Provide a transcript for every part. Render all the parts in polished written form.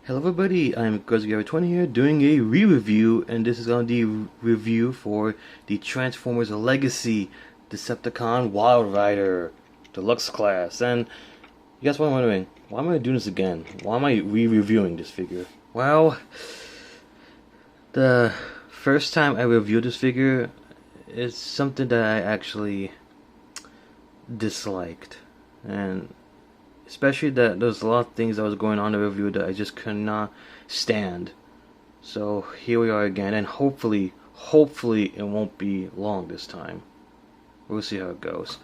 Hello everybody, I'm Gary20 here doing a re-review, and this is going to be a review for the Transformers Legacy Decepticon Wildrider Deluxe class. And you guys might be wondering, why am I doing this again? Why am I re-reviewing this figure? Well, the first time I reviewed this figure, it's something that I actually disliked, and especially that there's a lot of things that was going on in the review that I just could not stand. So here we are again, and hopefully it won't be long this time. We'll see how it goes.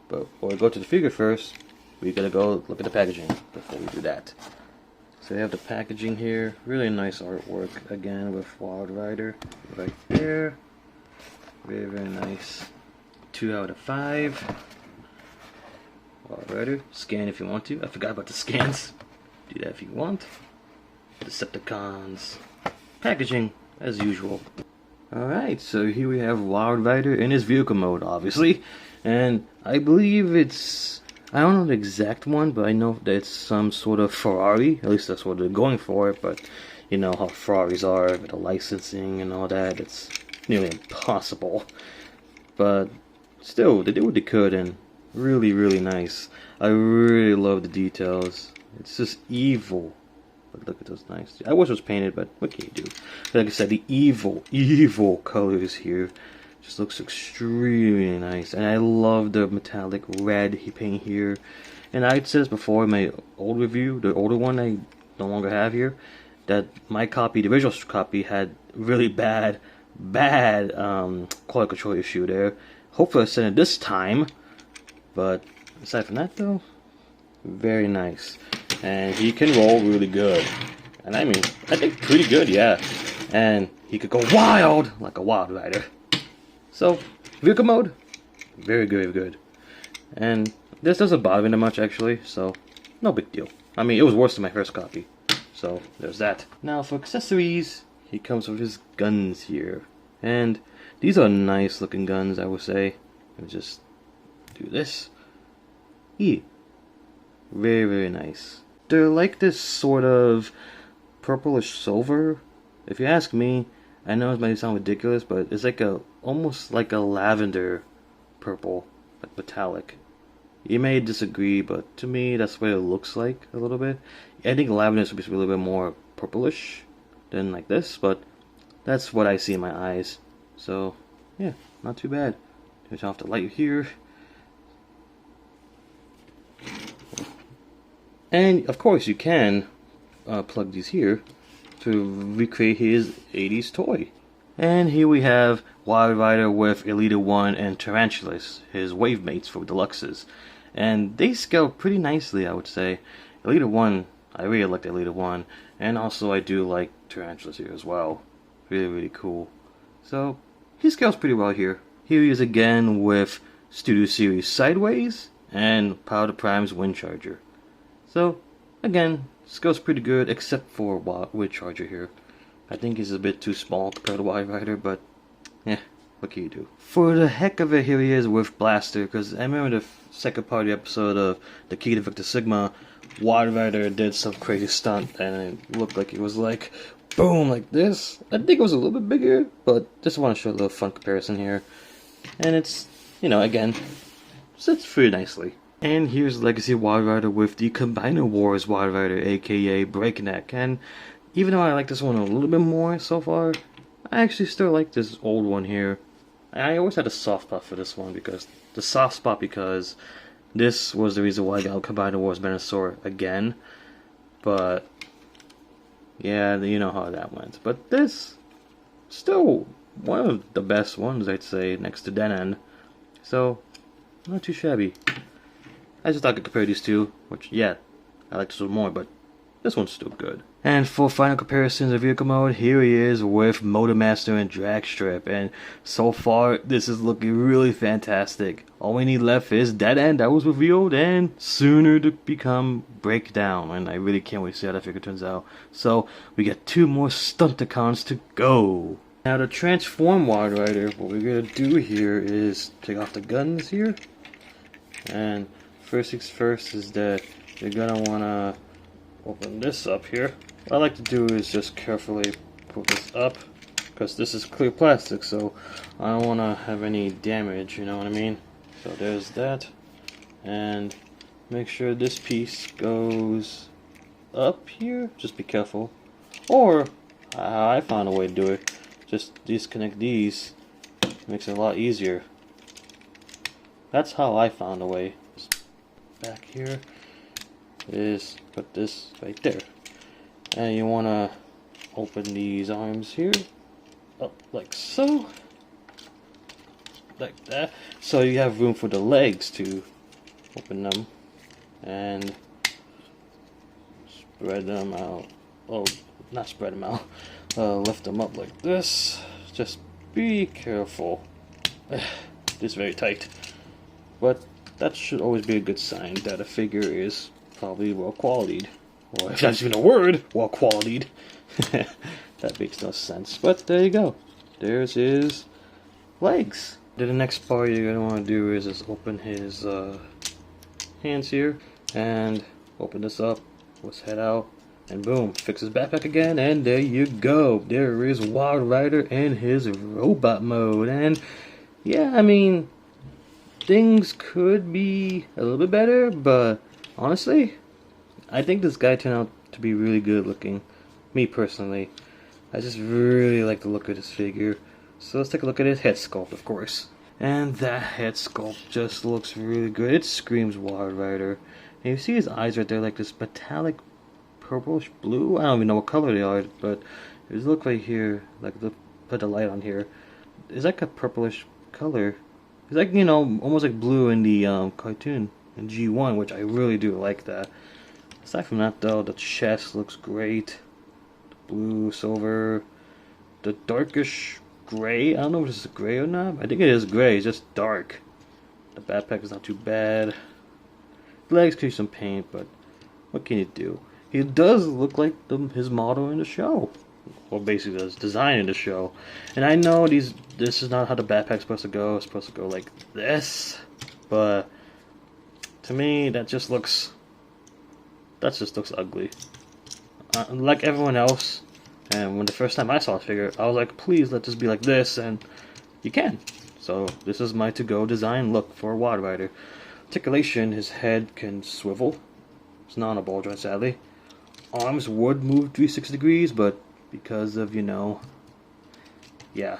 But before we go to the figure first, we gotta go look at the packaging before we do that. So we have the packaging here. Really nice artwork again with Wildrider right there. Very, very nice. 2 out of 5. Wildrider. Scan if you want to. I forgot about the scans. Do that if you want. Decepticons. Packaging as usual. Alright, so here we have Wildrider in his vehicle mode, obviously. And I believe it's, I don't know the exact one, but I know that it's some sort of Ferrari. At least that's what they're going for. But you know how Ferraris are with the licensing and all that. It's nearly impossible. But still, they did what they could, and really nice. I really love the details. It's just evil. But look at those nice. I wish it was painted, but what can you do? Like I said, the evil colors here just looks extremely nice. And I love the metallic red he painted here. And I said this before in my old review, the older one I no longer have here, that my copy, the original copy, had really bad quality control issue there. Hopefully I sent it this time. But aside from that though, very nice. And he can roll really good. And I mean, I think pretty good, yeah. And he could go wild like a Wildrider. So, vehicle mode, very good. And this doesn't bother me that much actually, so no big deal. I mean, it was worse than my first copy. So, there's that. Now for accessories, he comes with his guns here. And these are nice looking guns, I would say. Let me just do this. Very nice. They're like this sort of purplish silver. If you ask me, I know it might sound ridiculous, but it's like almost like a lavender purple, like metallic. You may disagree, but to me that's what it looks like a little bit. I think lavender is supposed to be a little bit more purplish than like this, but that's what I see in my eyes. So yeah, not too bad. Turn off the light here. And of course you can plug these here to recreate his 80s toy. And here we have Wildrider with Elita 1 and Tarantulas, his wave mates for Deluxes. And they scale pretty nicely, I would say. Elita 1, I really like the Elita 1. And also I do like Tarantulas here as well. Really cool. So he scales pretty well here. Here he is again with Studio Series Sideways and Power to Prime's Wind Charger. So, again, scales pretty good, except for Wind Charger here. I think he's a bit too small compared to Wildrider, but yeah, what can you do? For the heck of it, here he is with Blaster, because I remember the second part of the episode of the Key to Victor Sigma, Wildrider did some crazy stunt, and it looked like it was like, boom, like this. I think it was a little bit bigger, but just want to show a little fun comparison here. And it's, you know, again, sits pretty nicely. And here's Legacy Wildrider with the Combiner Wars Wildrider, aka Breakneck. And even though I like this one a little bit more so far, I actually still like this old one here. I always had a soft spot for this one because this was the reason why I got Combiner Wars Manosaur again. But yeah, you know how that went. But this, still one of the best ones, I'd say, next to Den End. So, not too shabby. I just thought I could compare these two, which, yeah, I like this one more, but this one's still good. And for final comparisons of vehicle mode, here he is with Motormaster and Dragstrip, and so far, this is looking really fantastic. All we need left is Dead End that was revealed, and sooner to become Breakdown, and I really can't wait to see how that figure turns out. So, we got 2 more Stunticons to go. Now to transform Wildrider, what we're going to do here is take off the guns here, and first things first is that you're going to want to open this up here. what I like to do is just carefully put this up, because this is clear plastic, so I don't want to have any damage, you know what I mean? So there's that, and make sure this piece goes up here. Just be careful. Or I found a way to do it. Just disconnect these. Makes it a lot easier. That's how I found a way. Back here is put this right there, and you want to open these arms here up like so, like that, so you have room for the legs to open them, and spread them out. Oh, not spread them out. Lift them up like this. Just be careful. This is very tight, but that should always be a good sign that a figure is probably well qualityed. Or if that's even a word, well qualityed. That makes no sense. But there you go. There's his legs. Then the next part you're gonna want to do is just open his hands here and open this up. Let's head out. And boom, fix his backpack again, and there you go. There is Wildrider in his robot mode. And yeah, I mean, things could be a little bit better, but honestly, I think this guy turned out to be really good looking. Me personally, I just really like the look of this figure. So let's take a look at his head sculpt, of course. And that head sculpt just looks really good. It screams Wildrider. And you see his eyes right there, like this metallic purplish blue. I don't even know what color they are, but it looks right here, like put the light on here. It's like a purplish color. It's like, you know, almost like blue in the cartoon in G1, which I really do like that. Aside from that though, the chest looks great. The blue, silver, the darkish gray. I don't know if this is gray or not. I think it is gray, it's just dark. The backpack is not too bad. The legs could use some paint, but what can you do? He does look like his model in the show. Well, basically his design in the show. And I know this is not how the backpack's supposed to go. It's supposed to go like this. But to me, that just looks ugly. Like everyone else, and when the first time I saw this figure, I was like, please let this be like this, and you can. So this is my to-go design look for Wildrider. Articulation, his head can swivel. It's not on a ball joint, sadly. Arms would move 360 degrees, but because of, you know, yeah.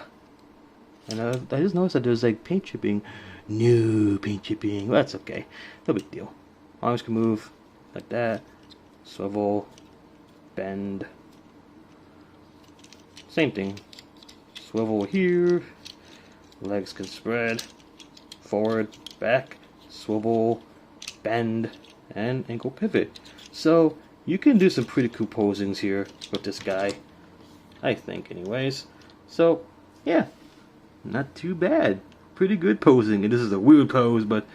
And I just noticed that there's like paint chipping. No paint chipping. Well, that's okay. No big deal. Arms can move like that. Swivel. Bend. Same thing. Swivel here. Legs can spread. Forward, back, swivel, bend, and ankle pivot. So you can do some pretty cool posings here with this guy, I think anyways. So yeah, not too bad. Pretty good posing, and this is a weird pose, but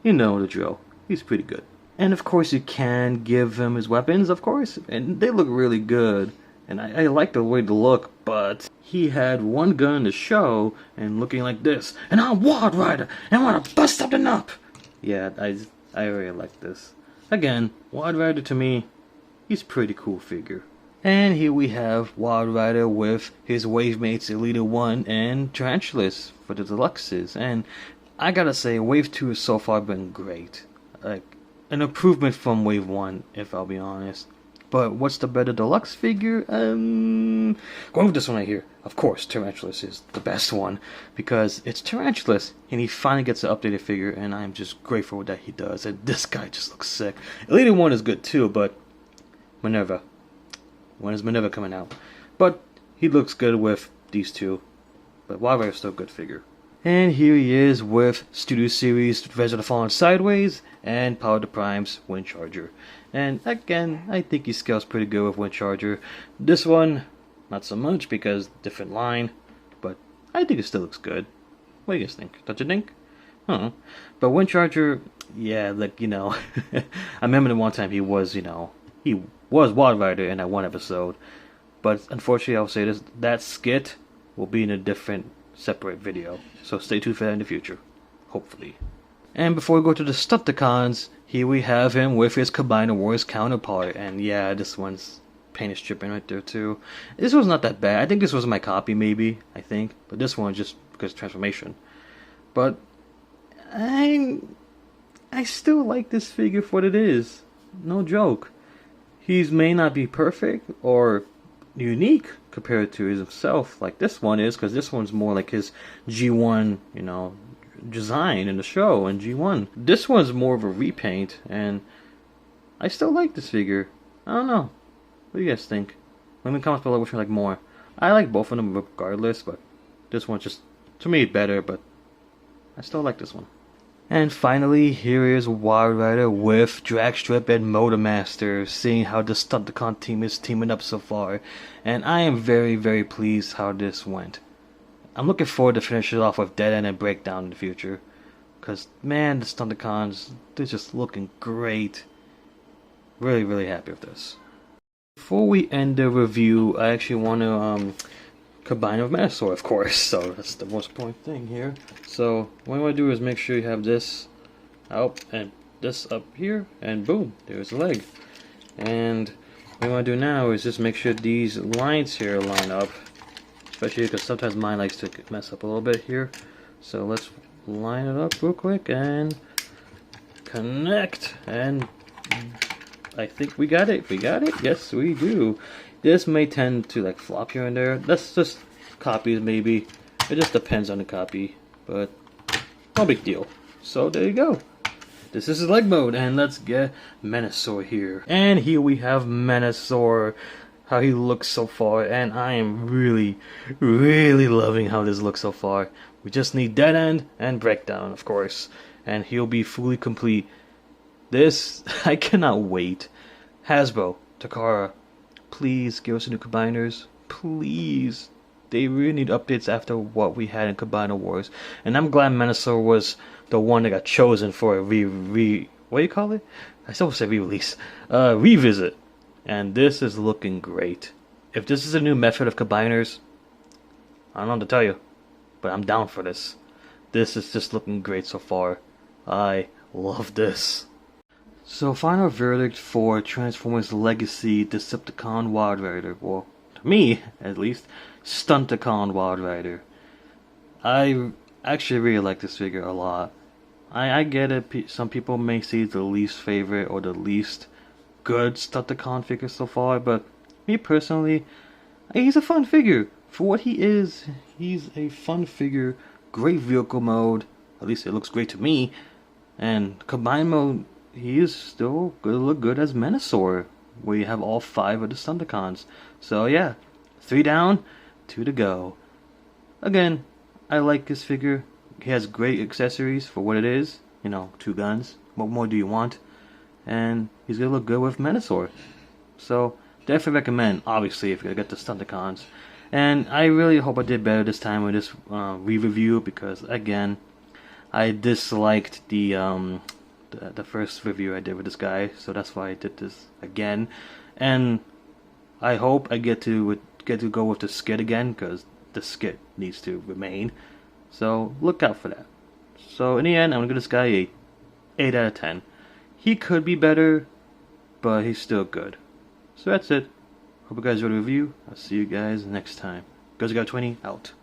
you know the drill. He's pretty good. And of course you can give him his weapons, of course, and they look really good. And I like the way they look, but he had one gun in the show and looking like this, and I'm Wildrider, and I want to bust something up. Yeah, I really like this. Again, Wildrider to me, he's a pretty cool figure. And here we have Wildrider with his wave mates Elite 1 and Tarantulas for the Deluxes. And I gotta say, Wave 2 has so far been great. Like, an improvement from Wave 1, if I'll be honest. But what's the better deluxe figure? Going with this one right here. Of course, Tarantulas is the best one, because it's Tarantulas, and he finally gets an updated figure, and I'm just grateful that he does. And this guy just looks sick. Elite 1 is good too, but Minerva. When is Minerva coming out? But he looks good with these two. But Wildrider is still a good figure. And here he is with Studio Series Revenge of the Fallen Sideways and Power the Prime's Windcharger. And again, I think he scales pretty good with Windcharger. This one, not so much because different line, but I think it still looks good. What do you guys think? Don't you think? I don't know. But Windcharger, yeah, like, you know, I remember the one time he was Wildrider in that one episode. But unfortunately, I'll say this, that skit will be in a different, separate video. So stay tuned for that in the future. Hopefully. And before we go to the Stunticons, here we have him with his Combiner Wars counterpart. And yeah, this one's paint is stripping right there too. This was not that bad. I think this was my copy maybe, I think. But this one just because of transformation. But I still like this figure for what it is. No joke. He may not be perfect or unique compared to himself like this one is, because this one's more like his G1, you know, design in the show in G1. This one's more of a repaint, and I still like this figure. I don't know. What do you guys think? Let me in the comments below which one you like more. I like both of them regardless, but this one's just, to me, better, but I still like this one. And finally, here is Wildrider with Dragstrip and Motormaster, seeing how the Stunticon team is teaming up so far. And I am very, very pleased how this went. I'm looking forward to finish it off with Dead End and Breakdown in the future. Because, man, the Stunticons, they're just looking great. Really, really happy with this. Before we end the review, I actually want to combine with Manosaur, of course, so that's the most important thing here. So what you want to do is make sure you have this out and this up here, and boom, there's the leg. And what you want to do now is just make sure these lines here line up, especially because sometimes mine likes to mess up a little bit here. So let's line it up real quick and connect, and I think we got it. We got it. Yes, we do. This may tend to like flop here and there. That's just copies maybe. It just depends on the copy, but no big deal. So there you go. This is leg mode, and let's get Manosaur here. And here we have Manosaur, how he looks so far, and I am really, really loving how this looks so far. We just need Dead End and Breakdown, of course, and he'll be fully complete. This, I cannot wait. Hasbro, Takara, please give us new combiners. Please. They really need updates after what we had in Combiner Wars. And I'm glad Manosaur was the one that got chosen for a what do you call it? I still say re-release. Revisit. And this is looking great. If this is a new method of combiners, I don't know what to tell you, but I'm down for this. This is just looking great so far. I love this. So, final verdict for Transformers Legacy Decepticon Wildrider. Well, to me, at least, Stunticon Wildrider. I actually really like this figure a lot. I get it, some people may see the least favorite or the least good Stunticon figure so far, but me personally, he's a fun figure. For what he is, he's a fun figure. Great vehicle mode, at least it looks great to me. And combine mode, he is still gonna look good as Manosaur, where you have all 5 of the Stunticons. So yeah, 3 down, 2 to go. Again, I like this figure. He has great accessories for what it is. You know, 2 guns. What more do you want? And he's gonna look good with Manosaur. So definitely recommend, obviously, if you're gonna get the Stunticons. And I really hope I did better this time with this re-review, because again, I disliked the first review I did with this guy, so that's why I did this again. And I hope I get to go with the skit again, because the skit needs to remain. So look out for that. So in the end, I'm gonna give this guy a 8 out of 10. He could be better, but he's still good. So that's it. Hope you guys enjoyed the review. I'll see you guys next time. Guys, got 20 out.